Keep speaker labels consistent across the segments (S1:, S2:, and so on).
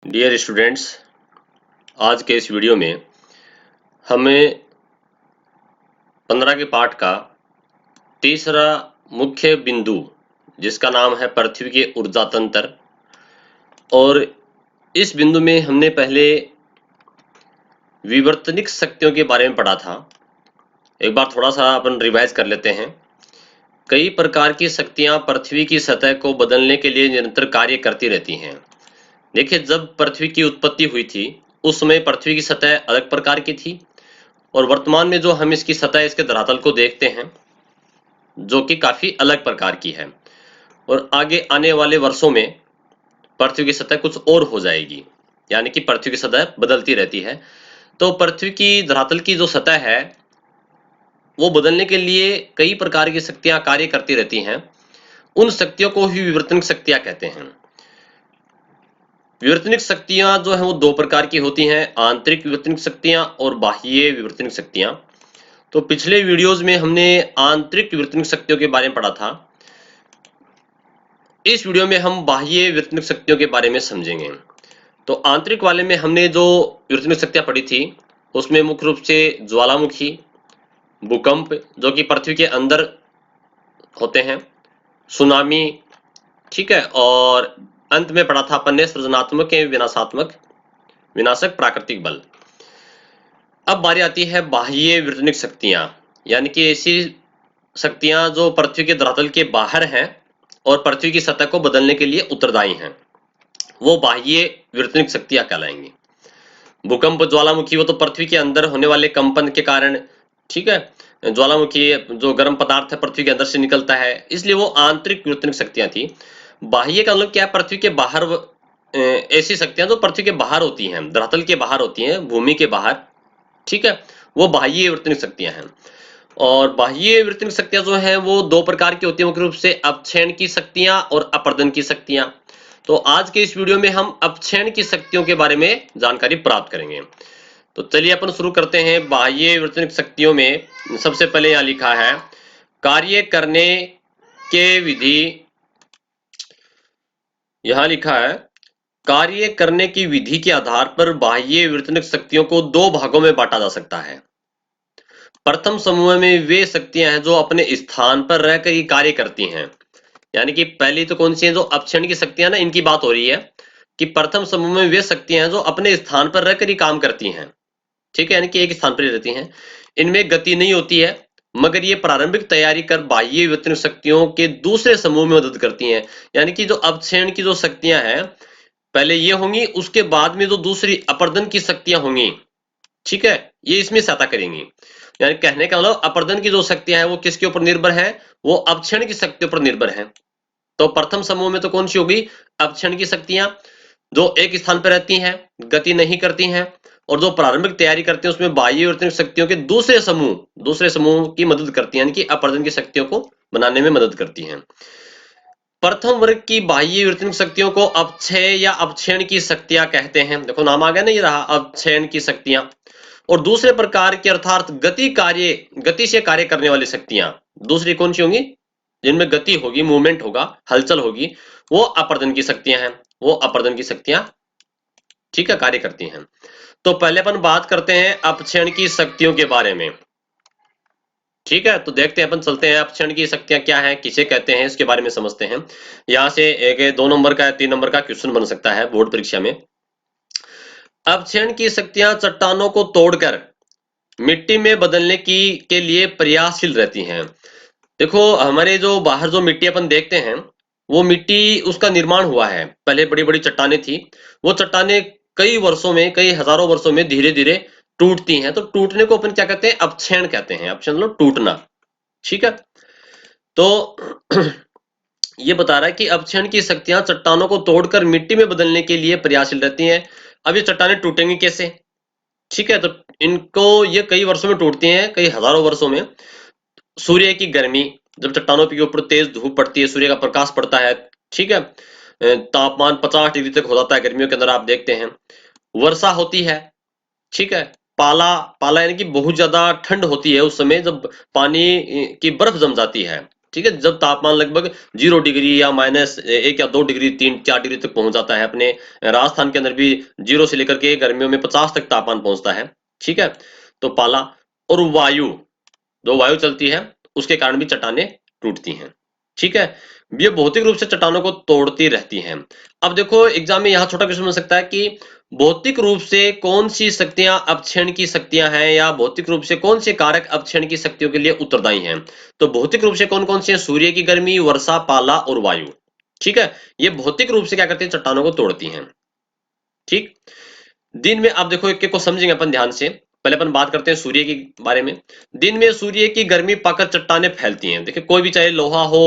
S1: Dear students, आज के इस वीडियो में हमें 15 के पाठ का तीसरा मुख्य बिंदु जिसका नाम है पृथ्वी के ऊर्जा तंत्र, और इस बिंदु में हमने पहले विवर्तनिक शक्तियों के बारे में पढ़ा था। एक बार थोड़ा सा अपन रिवाइज कर लेते हैं। कई प्रकार की शक्तियां पृथ्वी की सतह को बदलने के लिए निरंतर कार्य करती रहती हैं। देखिए, जब पृथ्वी की उत्पत्ति हुई थी उस समय पृथ्वी की सतह अलग प्रकार की थी, और वर्तमान में जो हम इसकी सतह, इसके धरातल को देखते हैं जो कि काफी अलग प्रकार की है, और आगे आने वाले वर्षों में पृथ्वी की सतह कुछ और हो जाएगी, यानी कि पृथ्वी की सतह बदलती रहती है। तो पृथ्वी की धरातल की जो सतह है वो बदलने के लिए कई प्रकार की शक्तियां कार्य करती रहती हैं। उन शक्तियों को ही विवर्तनिक शक्तियां कहते हैं। विवर्तनिक शक्तियां जो है वो दो प्रकार की होती हैं, आंतरिक विवर्तनिक शक्तियां और बाह्य विवर्तनिक शक्तियां। तो पिछले वीडियोस में हमने आंतरिक विवर्तनिक शक्तियों के बारे में पढ़ा था। इस वीडियो में हम बाह्य विवर्तनिक शक्तियों के बारे में समझेंगे। तो आंतरिक वाले में हमने जो विवर्तनिक शक्तियां पढ़ी थी उसमें मुख्य रूप से ज्वालामुखी, भूकंप जो कि पृथ्वी के अंदर होते हैं, सुनामी, ठीक है, और अंत में पढ़ा था अपन ने सृजनात्मक एवं विनाशक प्राकृतिक बल। अब बारी आती है बाह्य विवर्तनिक शक्तियां, यानी कि ऐसी शक्तियां जो पृथ्वी के धरातल के बाहर हैं और पृथ्वी की सतह को बदलने के लिए उत्तरदायी हैं, वो बाह्य विवर्तनिक शक्तियां कहलाएंगी। भूकंप, ज्वालामुखी, वो तो पृथ्वी के अंदर होने वाले कंपन के कारण, ठीक है, ज्वालामुखी जो गर्म पदार्थ है पृथ्वी के अंदर से निकलता है, इसलिए वो आंतरिक विवर्तनिक शक्तियां थी। बाह्य का मतलब क्या है? पृथ्वी के बाहर ऐसी शक्तियां जो पृथ्वी के बाहर होती हैं, धरातल के बाहर होती हैं, भूमि के बाहर, ठीक है, वो बाह्य विवर्तनिक शक्तियां हैं। और बाह्य विवर्तनिक शक्तियां जो है वो दो प्रकार की होती है, मुख्य रूप से अपक्षयण की शक्तियां और अपर्दन की शक्तियां। तो आज के इस वीडियो में हम अपक्षयण की शक्तियों के बारे में जानकारी प्राप्त करेंगे। तो चलिए अपन शुरू करते हैं। बाह्य विवर्तनिक शक्तियों में सबसे पहले यहाँ लिखा है कार्य करने के विधि। यहाँ लिखा है कार्य करने की विधि के आधार पर बाह्य विवर्तनिक शक्तियों को दो भागों में बांटा जा सकता है। प्रथम समूह में वे शक्तियां हैं जो अपने स्थान पर रहकर ही कार्य करती हैं, यानी कि पहली तो कौन सी है? जो अपक्षयण की शक्तियां ना, इनकी बात हो रही है कि प्रथम समूह में वे शक्तियां हैं जो अपने स्थान पर रहकर ही काम करती हैं, ठीक है, यानी कि एक स्थान पर ही रहती हैं। इनमें गति नहीं होती है, मगर ये प्रारंभिक तैयारी कर बाह्य विवर्तनिक शक्तियों के दूसरे समूह में मदद करती हैं। यानी कि जो अपक्षयण की जो शक्तियां हैं पहले ये होंगी, उसके बाद में जो दूसरी अपर्दन की शक्तियां होंगी, ठीक है, ये इसमें सहायता करेंगी। यानी कहने का मतलब अपर्दन की जो शक्तियां हैं वो किसके ऊपर निर्भर है? वो अपक्षयण की शक्तियों पर निर्भर है। तो प्रथम समूह में तो कौन सी होगी? अपक्षयण की शक्तियां, जो एक स्थान पर रहती हैं, गति नहीं करती हैं, और जो प्रारंभिक तैयारी करते हैं उसमें बाह्य विवर्तनिक शक्तियों के दूसरे समूह की मदद करती हैं, यानी कि अपर्दन की शक्तियों को बनाने में मदद करती हैं। प्रथम वर्ग की बाह्य विवर्तनिक शक्तियों को अपक्षय या अपक्षयण की शक्तियां कहते हैं। देखो नाम आ गया ना, ये रहा अपक्षयण की शक्तियां। और दूसरे प्रकार के अर्थात गति से कार्य करने वाली शक्तियां दूसरी कौन सी होंगी? जिनमें गति होगी, मूवमेंट होगा, हलचल होगी, वो अपर्दन की शक्तियां हैं। वो अपर्दन की शक्तियां, ठीक है, कार्य करती हैं। तो पहले अपन बात करते हैं अपक्षयण की शक्तियों के बारे में, ठीक है। तो देखते हैं, अपन चलते हैं अपक्षयण की शक्तियां क्या हैं, किसे कहते हैं, इसके बारे में समझते हैं। यहां से एक 2 नंबर का 3 नंबर का क्वेश्चन बन सकता है बोर्ड परीक्षा में। अपक्षयण की शक्तियां चट्टानों को तोड़कर मिट्टी में बदलने के लिए प्रयासशील रहती हैं। देखो, हमारे जो बाहर जो मिट्टी अपन देखते हैं वो मिट्टी, उसका निर्माण हुआ है, पहले बड़ी बड़ी चट्टानें थी, वो चट्टानें कई वर्षों में, कई हजारों वर्षों में धीरे धीरे टूटती हैं। तो टूटने को अपन क्या कहते हैं? अपक्षयण कहते हैं। अपक्षयण मतलब टूटना, ठीक है। तो ये बता रहा है कि अपक्षयण की शक्तियां चट्टानों को तोड़कर मिट्टी में बदलने के लिए प्रयासशील रहती हैं। अब ये चट्टानें टूटेंगी कैसे? ठीक है, तो इनको ये कई वर्षों में टूटती हैं, कई हजारों वर्षों में। सूर्य की गर्मी, जब चट्टानों के ऊपर तेज धूप पड़ती है, सूर्य का प्रकाश पड़ता है, ठीक है, तापमान 50 डिग्री तक हो जाता है गर्मियों के अंदर, आप देखते हैं। वर्षा होती है, ठीक है। पाला पाला यानी कि बहुत ज्यादा ठंड होती है उस समय, जब पानी की बर्फ जम जाती है, ठीक है, जब तापमान लगभग 0 डिग्री या -1 या 2 डिग्री 3-4 डिग्री तक पहुंच जाता है। अपने राजस्थान के अंदर भी 0 से लेकर के गर्मियों में 50 तक तापमान पहुंचता है। ठीक है, तो पाला और वायु, जो वायु चलती है उसके कारण भी चट्टानें टूटती हैं। ठीक है, ये भौतिक रूप से चट्टानों को तोड़ती रहती हैं। अब देखो एग्जाम में यहाँ छोटा क्वेश्चन बन सकता है कि भौतिक रूप से कौन सी शक्तियां अपक्षय की शक्तियां हैं, या भौतिक रूप से कौन से कारक अपक्षय की शक्तियों के लिए उत्तरदायी हैं। तो भौतिक रूप से कौन कौन से हैं? सूर्य की गर्मी, वर्षा, पाला और वायु। ठीक है, ये भौतिक रूप से क्या करती है? चट्टानों को तोड़ती हैं। ठीक, दिन में आप देखो एक एक को समझेंगे अपन ध्यान से। पहले अपन बात करते हैं सूर्य के बारे में। दिन में सूर्य की गर्मी पाकर चट्टानें फैलती हैं। देखिए कोई भी चाहे लोहा हो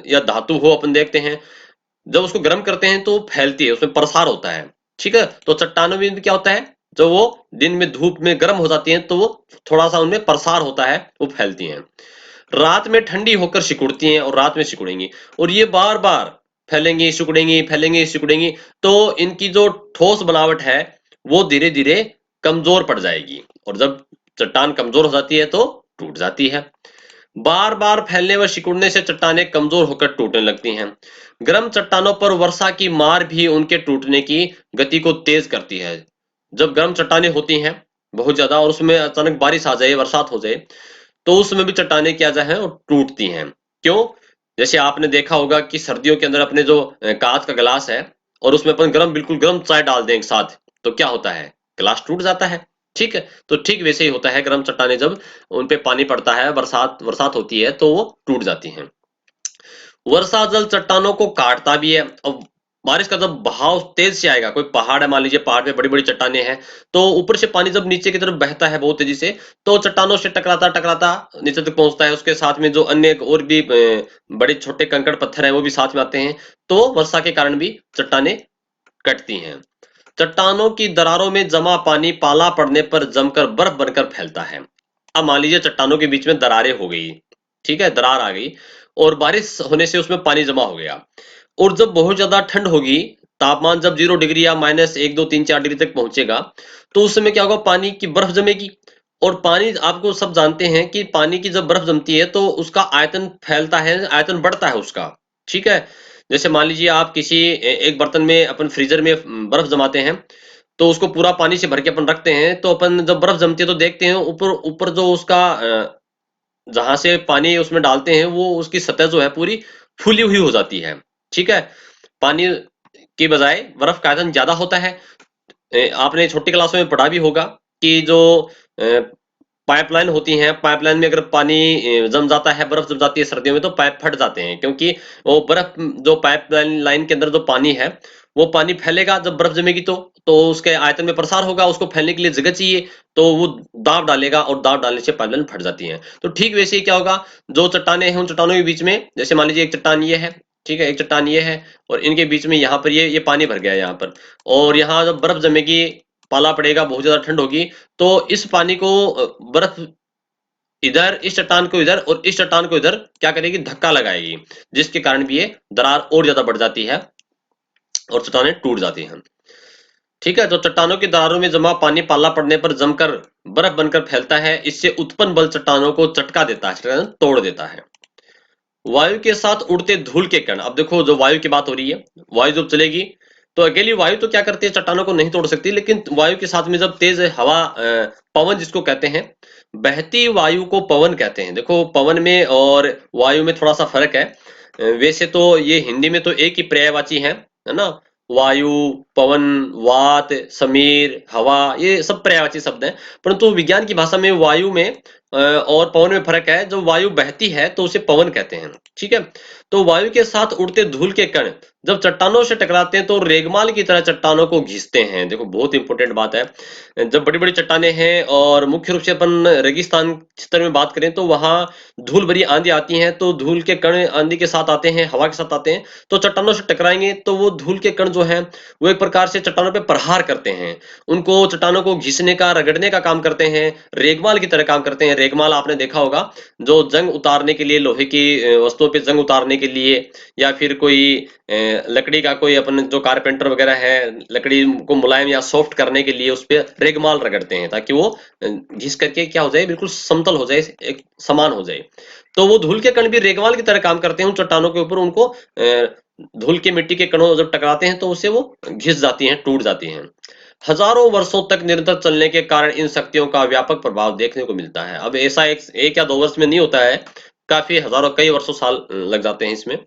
S1: या धातु हो, अपन देखते हैं जब उसको गर्म करते हैं तो फैलती है, उसमें प्रसार होता है। ठीक है, तो चट्टानों में क्या होता है? जब वो दिन में धूप में गर्म हो जाती हैं तो वो थोड़ा सा उनमें प्रसार होता है, वो फैलती हैं। रात में ठंडी होकर सिकुड़ती हैं, और रात में सिकुड़ेंगी, और ये बार बार फैलेंगी, सिकुड़ेंगी, फैलेंगी, सिकुड़ेंगी। तो इनकी जो ठोस बनावट है वो धीरे धीरे कमजोर पड़ जाएगी, और जब चट्टान कमजोर हो जाती है तो टूट जाती है। बार बार फैलने व सिकुड़ने से चट्टानें कमजोर होकर टूटने लगती हैं। गर्म चट्टानों पर वर्षा की मार भी उनके टूटने की गति को तेज करती है। जब गर्म चट्टानें होती हैं बहुत ज्यादा, और उसमें अचानक बारिश आ जाए, बरसात हो जाए, तो उसमें भी चट्टानें क्या है वो टूटती हैं। क्यों? जैसे आपने देखा होगा कि सर्दियों के अंदर अपने जो कांच का गिलास है, और उसमें अपन गर्म, बिल्कुल गर्म चाय डाल दें एक साथ, तो क्या होता है? गिलास टूट जाता है। ठीक है, तो ठीक वैसे ही होता है, गर्म चट्टानें जब उन पे पानी पड़ता है, बरसात बरसात होती है, तो वो टूट जाती हैं। वर्षा जल चट्टानों को काटता भी है। अब बारिश का जब बहाव तेज से आएगा, कोई पहाड़ है, मान लीजिए पहाड़ पे बड़ी बड़ी चट्टानें हैं, तो ऊपर से पानी जब नीचे की तरफ बहता है बहुत तेजी से, तो चट्टानों से टकराता टकराता नीचे तक पहुंचता है। उसके साथ में जो अन्य और भी बड़े छोटे कंकड़ पत्थर हैं वो भी साथ में आते हैं, तो वर्षा के कारण भी चट्टानें कटती हैं। चट्टानों की दरारों में जमा पानी पाला पड़ने पर जमकर बर्फ बनकर फैलता है। अब मान लीजिए चट्टानों के बीच में दरारें हो गई, ठीक है, दरार आ गई, और बारिश होने से उसमें पानी जमा हो गया, और जब बहुत ज्यादा ठंड होगी, तापमान जब 0 डिग्री या -1 2 3 4 डिग्री तक पहुंचेगा, तो उस समय क्या होगा? पानी की बर्फ जमेगी। और पानी, आपको सब जानते हैं कि पानी की जब बर्फ जमती है तो उसका आयतन फैलता है, आयतन बढ़ता है उसका। ठीक है, जैसे मान लीजिए आप किसी एक बर्तन में, अपन फ्रीजर में बर्फ जमाते हैं, तो उसको पूरा पानी से भर के अपन रखते हैं, तो अपन जब बर्फ जमती है तो देखते हैं ऊपर ऊपर जो उसका जहां से पानी उसमें डालते हैं, वो उसकी सतह जो है पूरी फूली हुई हो जाती है। ठीक है, पानी की बजाय बर्फ का आयतन ज्यादा होता है। आपने छोटी क्लासों में पढ़ा भी होगा कि जो पाइपलाइन होती हैं, पाइपलाइन में अगर पानी जम जाता है, बर्फ जम जाती है सर्दियों में, तो पाइप फट जाते हैं, क्योंकि वो बर्फ, जो पाइपलाइन लाइन के अंदर जो पानी है, वो पानी फैलेगा जब बर्फ जमेगी, तो उसके आयतन में प्रसार होगा, उसको फैलने के लिए जगह चाहिए, तो वो दाब डालेगा, और दाब डालने से पाइपलाइन फट जाती है। तो ठीक वैसे ही क्या होगा? जो चट्टाने हैं, उन चट्टानों के बीच में, जैसे मान लीजिए एक चट्टान ये है, ठीक है, एक चट्टान ये है, और इनके बीच में यहाँ पर ये पानी भर गया है यहाँ पर, और यहाँ जब बर्फ जमेगी, पाला पड़ेगा, बहुत ज्यादा ठंड होगी, तो इस पानी को बर्फ इधर, इस चट्टान को इधर और इस चट्टान को इधर क्या करेगी? धक्का लगाएगी, जिसके कारण भी ये दरार और ज्यादा बढ़ जाती है और चट्टानें टूट जाती हैं। ठीक है, तो चट्टानों की दरारों में जमा पानी पाला पड़ने पर जमकर बर्फ बनकर फैलता है। इससे उत्पन्न बल चट्टानों को चटका देता है, तोड़ देता है। वायु के साथ उड़ते धूल के कण। अब देखो, जो वायु की बात हो रही है, वायु जब चलेगी तो अकेली वायु तो क्या करती है? चट्टानों को नहीं तोड़ सकती, लेकिन वायु के साथ में जब तेज हवा, पवन जिसको कहते हैं, बहती वायु को पवन कहते हैं। देखो पवन में और वायु में थोड़ा सा फर्क है। वैसे तो ये हिंदी में तो एक ही पर्यायवाची है ना? वायु, पवन, वात, समीर, हवा, ये सब पर्यायवाची शब्द हैं। परंतु विज्ञान की भाषा में वायु में और पवन में फर्क है। जो वायु बहती है तो उसे पवन कहते हैं। ठीक है, तो वायु के साथ उड़ते धूल के कण जब चट्टानों से टकराते हैं तो रेगमाल की तरह चट्टानों को घिसते हैं। देखो बहुत इंपॉर्टेंट बात है। जब बड़ी बड़ी चट्टानें हैं, और मुख्य रूप से अपन रेगिस्तान क्षेत्र में बात करें, तो वहां धूल भरी आंधी आती है, तो धूल के कण आंधी के साथ आते हैं, हवा के साथ आते हैं, तो चट्टानों से टकराएंगे, तो वो धूल के कण जो है वो एक प्रकार से चट्टानों पे प्रहार करते हैं, उनको चट्टानों को घिसने का, रगड़ने का काम करते हैं, रेगमाल की तरह काम करते हैं। रेगमाल आपने देखा होगा, जो जंग उतारने के लिए, लोहे की वस्तुओं पे जंग उतारने के लिए, या फिर कोई लकड़ी का कोई अपन जो कारपेंटर वगैरह है, लकड़ी को मुलायम या सॉफ्ट करने के लिए उस पे रेगमाल रगड़ते हैं, ताकि वो घिस करके क्या हो जाए, बिल्कुल समतल हो जाए, एक समान हो जाए। तो वो धूल के कण भी रेगमाल की तरह काम करते हैं उन चट्टानों के ऊपर। उनको धूल के मिट्टी के कणों जब टकराते हैं तो उससे वो घिस जाती हैं, टूट जाती हैं। हजारों वर्षों तक निरंतर चलने के कारण इन शक्तियों का व्यापक प्रभाव देखने को मिलता है। अब ऐसा एक या दो वर्ष में नहीं होता है, काफी हजारों कई वर्षों साल लग जाते हैं इसमें।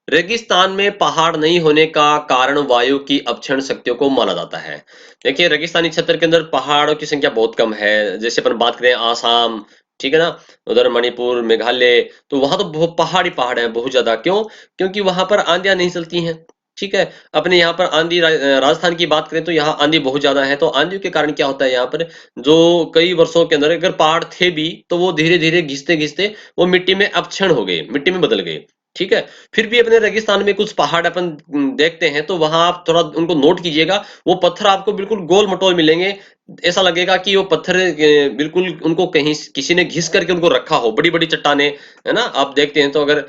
S1: रेगिस्तान में पहाड़ नहीं होने का कारण वायु की अपक्षण शक्तियों को माना जाता है। देखिए, रेगिस्तानी क्षेत्र के अंदर पहाड़ों की संख्या बहुत कम है। जैसे अपन बात करें आसाम, ठीक है ना, उधर मणिपुर, मेघालय, तो वहां तो बहुत पहाड़ी पहाड़ है, बहुत ज्यादा। क्यों? क्योंकि वहां पर आंधियां नहीं चलती हैं। ठीक है। अपने यहाँ पर आंधी, राजस्थान की बात करें तो यहाँ आंधी बहुत ज्यादा है। तो आंधियों के कारण क्या होता है, यहाँ पर जो कई वर्षों के अंदर अगर पहाड़ थे भी, तो वो धीरे धीरे घिसते घिसते वो मिट्टी में अपक्षण हो गए, मिट्टी में बदल गए। ठीक है। फिर भी अपने रेगिस्तान में कुछ पहाड़ अपन देखते हैं, तो वहां आप थोड़ा उनको नोट कीजिएगा। वो पत्थर आपको बिल्कुल गोल मटोल मिलेंगे। ऐसा लगेगा कि वो पत्थर बिल्कुल उनको कहीं किसी ने घिस करके उनको रखा हो, बड़ी बड़ी चट्टाने, है ना। आप देखते हैं तो अगर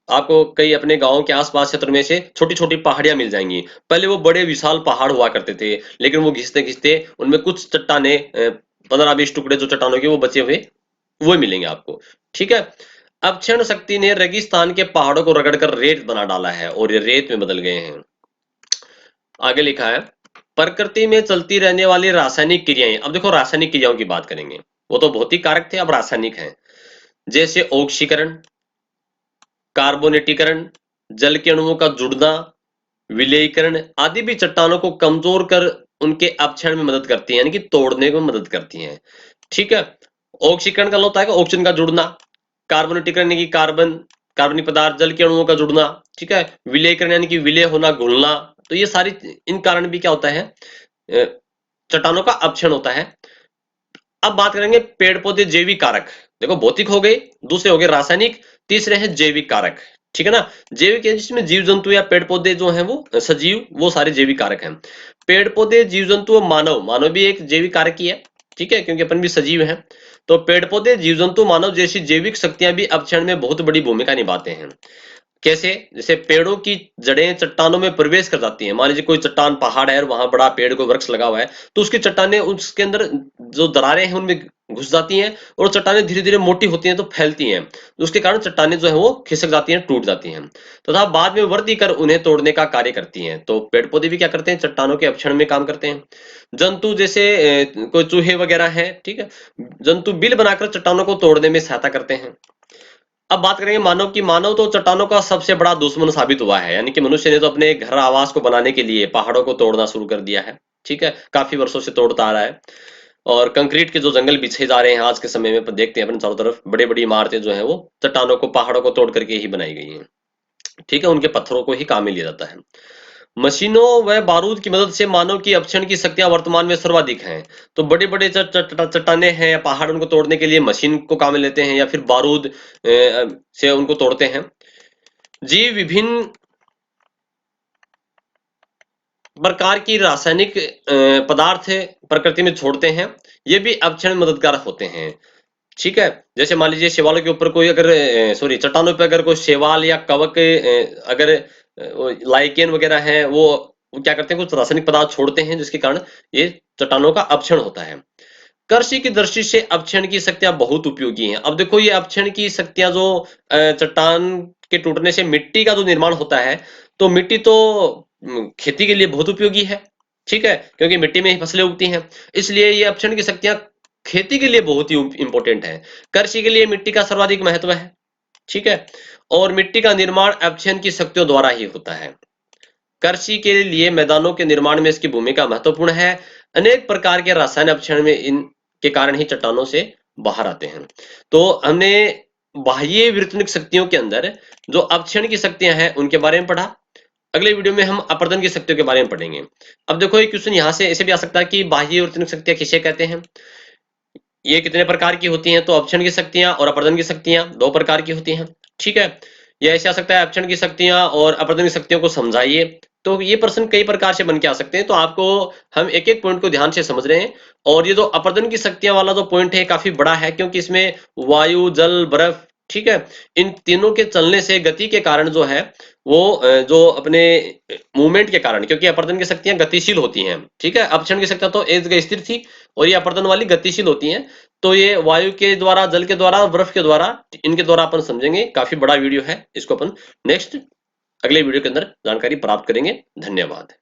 S1: आपको कई अपने गांव के आसपास क्षेत्र में से छोटी छोटी पहाड़ियां मिल जाएंगी। पहले वो बड़े विशाल पहाड़ हुआ करते थे, लेकिन वो घिसते घिसते उनमें कुछ चट्टाने, 15-20 टुकड़े जो चट्टानों के वो बचे हुए, वो मिलेंगे आपको। ठीक है। अब क्षण शक्ति ने रेगिस्तान के पहाड़ों को रगड़कर रेत बना डाला है, और ये रेत में बदल गए हैं। आगे लिखा है, प्रकृति में चलती रहने वाली रासायनिक क्रियाएं। अब देखो, रासायनिक क्रियाओं की बात करेंगे। वो तो भौतिक कारक थे, अब रासायनिक हैं। जैसे ऑक्सीकरण, कार्बोनेटीकरण, जल के अणुओं का जुड़ना, विलयीकरण आदि भी चट्टानों को कमजोर कर उनके अपक्षण में मदद करती है, यानी कि तोड़ने में मदद करती हैं। ठीक है। ऑक्सीकरण का होता है ऑक्सीजन का जुड़ना, कार्बोनेटीकरण यानी कि कार्बनिक पदार्थ, जल के अणुओं का जुड़ना। ठीक है। विलयीकरण यानी कि विलय होना, घुलना। तो ये सारी इन कारण भी क्या होता है, चट्टानों का अपक्षण होता है। अब बात करेंगे पेड़ पौधे जैविक कारक। देखो, भौतिक हो गए, दूसरे हो गए रासायनिक, तीसरे हैं जैविक कारक। ठीक है ना। जैविक है जिसमें जीव जंतु या पेड़ पौधे जो हैं वो सजीव, वो सारे जैविक कारक हैं। पेड़ पौधे, जीव जंतु और मानव, मानव भी एक जैविक कारक ही है। ठीक है, क्योंकि अपन भी सजीव हैं। तो पेड़ पौधे, जीव जंतु, मानव जैसी जैविक शक्तियां भी अपक्षण में बहुत बड़ी भूमिका निभाते हैं। कैसे? जैसे पेड़ों की जड़ें चट्टानों में प्रवेश कर जाती हैं। मान लीजिए कोई चट्टान पहाड़ है और वहां बड़ा पेड़, को वृक्ष लगा हुआ है, तो उसकी चट्टानें उसके अंदर जो दरारें हैं उनमें घुस जाती हैं, और चट्टानें धीरे धीरे मोटी होती हैं तो फैलती हैं। उसके कारण चट्टानें जो है वो खिसक जाती हैं, टूट जाती हैं, तथा बाद में वर्दी कर उन्हें तोड़ने का कार्य करती हैं। तो पेड़ पौधे भी क्या करते हैं, चट्टानों के अपक्षण में काम करते हैं। जंतु जैसे कोई चूहे वगैरह हैं, ठीक है, जंतु बिल बनाकर चट्टानों को तोड़ने में सहायता करते हैं। अब बात करेंगे मानव की। मानव तो चट्टानों का सबसे बड़ा दुश्मन साबित हुआ है, यानी कि मनुष्य ने तो अपने घर आवास को बनाने के लिए पहाड़ों को तोड़ना शुरू कर दिया है। ठीक है, काफी वर्षों से तोड़ता आ रहा है। और कंक्रीट के जो जंगल बिछे जा रहे हैं आज के समय में, अपन देखते हैं अपन चारों तरफ बड़ी बड़ी इमारतें जो है वो चट्टानों को, पहाड़ों को तोड़ करके ही बनाई गई हैं। ठीक है, उनके पत्थरों को ही काम में लिया जाता है। मशीनों व बारूद की मदद से मानव की अपक्षण की शक्तियां वर्तमान में सर्वाधिक हैं। तो बड़े बड़े चट्टाने हैं या पहाड़, उनको तोड़ने के लिए मशीन को काम में लेते हैं, या फिर बारूद से उनको तोड़ते हैं। जीव विभिन्न प्रकार की रासायनिक पदार्थ प्रकृति में छोड़ते हैं, ये भी अपक्षण में मददगार होते हैं। ठीक है। जैसे मान लीजिए शैवालों के ऊपर कोई अगर, सॉरी, चट्टानों पे अगर कोई शैवाल या कवक, अगर लाइकेन वगैरह है, वो क्या करते हैं, कुछ रासायनिक पदार्थ छोड़ते हैं, जिसके कारण ये चट्टानों का अपक्षण होता है। कृषि की दृष्टि से अपक्षण की शक्तियां बहुत उपयोगी हैं। अब देखो, ये अपक्षण की शक्तियां जो चट्टान के टूटने से मिट्टी का जो निर्माण होता है, तो मिट्टी तो खेती के लिए बहुत उपयोगी है। ठीक है, क्योंकि मिट्टी में ही फसलें उगती हैं। इसलिए ये अपक्षण की शक्तियां खेती के लिए बहुत ही इंपॉर्टेंट है। कृषि के लिए मिट्टी का सर्वाधिक महत्व है। ठीक है। और मिट्टी का निर्माण अपक्षण की शक्तियों द्वारा ही होता है। कृषि के लिए मैदानों के निर्माण में इसकी भूमिका महत्वपूर्ण है। अनेक प्रकार के रसायन अपक्षण में इनके कारण ही चट्टानों से बाहर आते हैं। तो हमने बाह्य विवर्तनिक शक्तियों के अंदर जो अपक्षण की शक्तियां हैं उनके बारे में पढ़ा। अगले वीडियो में हम अपरदन की शक्तियों के बारे में पढ़ेंगे। अब देखो, एक क्वेश्चन यहाँ से ऐसे भी आ सकता है कि बाह्य विवर्तनिक शक्तियां किसे कहते हैं, ये कितने प्रकार की होती हैं। तो अपक्षण की शक्तियां और अपरदन की शक्तियां दो प्रकार की होती हैं। ठीक है। ये ऐसे आ सकता है, अपक्षण की शक्तियां और अपरदन की शक्तियों को समझाइए। तो ये प्रश्न कई प्रकार से बन के आ सकते हैं, तो आपको हम एक एक पॉइंट को ध्यान से समझ रहे हैं। और ये जो अपरदन की शक्तियां वाला जो पॉइंट है काफी बड़ा है, क्योंकि इसमें वायु, जल, बर्फ, ठीक है, इन तीनों के चलने से गति के कारण जो है वो जो अपने मूवमेंट के कारण, क्योंकि अपरदन की शक्तियां गतिशील होती हैं, ठीक है, अपक्षण की शक्तियां तो एक जगह स्थिर थी, और ये अपरदन वाली गतिशील होती हैं। तो ये वायु के द्वारा, जल के द्वारा, बर्फ के द्वारा, इनके द्वारा अपन समझेंगे। काफी बड़ा वीडियो है, इसको अपन नेक्स्ट अगले वीडियो के अंदर जानकारी प्राप्त करेंगे। धन्यवाद।